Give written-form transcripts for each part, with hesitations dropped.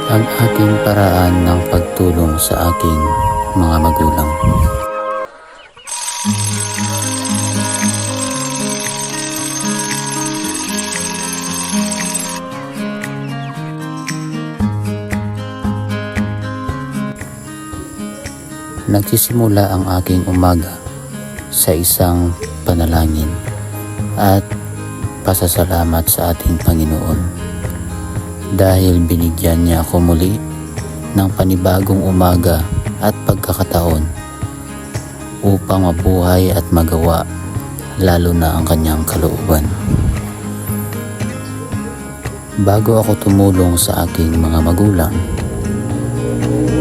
ang aking paraan ng pagtulong sa aking mga magulang. Nagsisimula ang aking umaga sa isang panalangin at pasasalamat sa ating Panginoon dahil binigyan niya ako muli ng panibagong umaga at pagkakataon upang mabuhay at magawa lalo na ang kanyang kalooban. Bago ako tumulong sa aking mga magulang,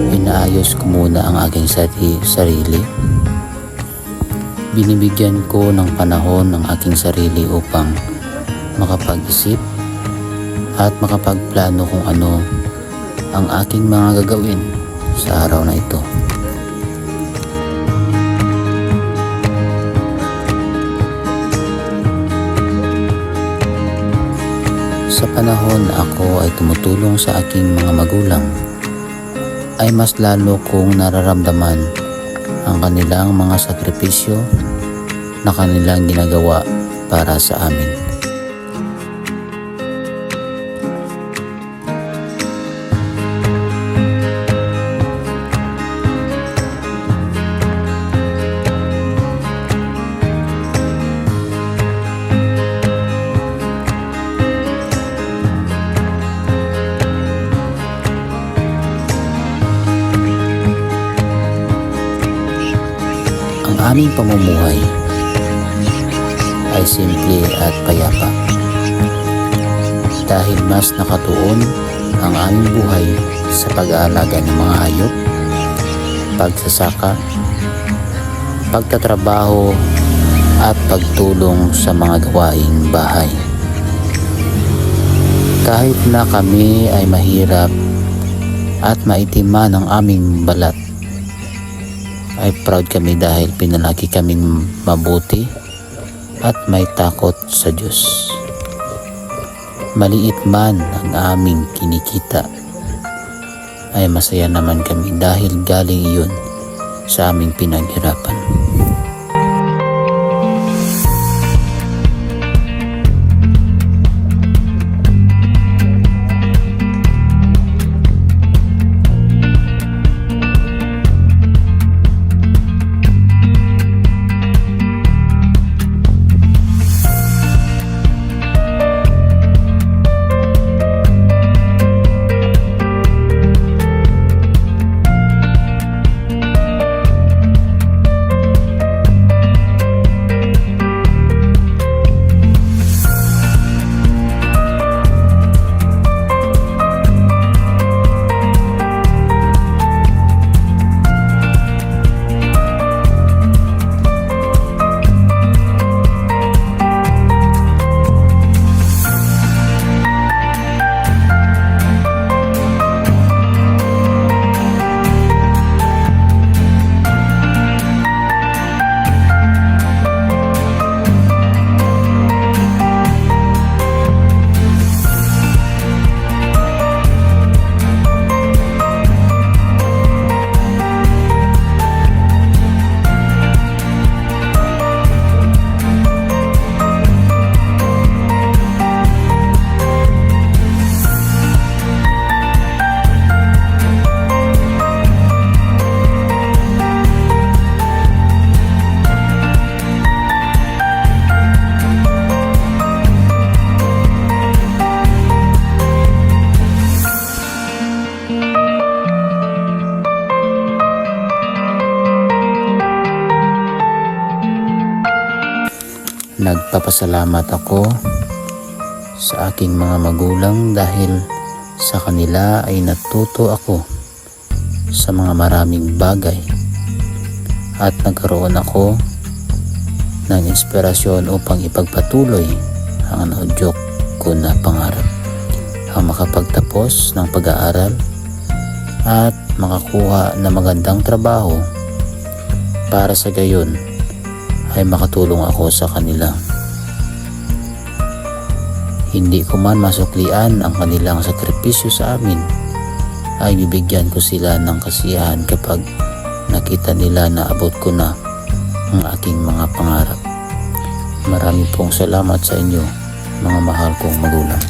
inaayos ko muna ang aking sarili. Binibigyan ko ng panahon ang aking sarili upang makapag-isip at makapagplano kung ano ang aking mga gagawin sa araw na ito. Sa panahon na ako ay tumutulong sa aking mga magulang, ay mas lalo kong nararamdaman ang kanilang mga sakripisyo na kanilang ginagawa para sa amin. Ang aming pamumuhay ay simple at payapa dahil mas nakatuon ang aming buhay sa pag-aalaga ng mga hayop, pagsasaka, pagtatrabaho at pagtulong sa mga gawaing bahay. Kahit na kami ay mahirap at maitiman ang aming balat, ay proud kami dahil pinalaki kaming mabuti at may takot sa Diyos. Maliit man ang aming kinikita, ay masaya naman kami dahil galing iyon sa aming pinaghirapan. Nagpapasalamat ako sa aking mga magulang dahil sa kanila ay natuto ako sa mga maraming bagay at nagkaroon ako ng inspirasyon upang ipagpatuloy ang naudyok ko na pangarap, ang makapagtapos ng pag-aaral at makakuha ng magandang trabaho para sa gayon ay makatulong ako sa kanila. Hindi ko man masuklian ang kanilang sakripisyo sa amin, ay bibigyan ko sila ng kasiyahan kapag nakita nila na abot ko na ang aking mga pangarap. Maraming pong salamat sa inyo, mga mahal kong magulang.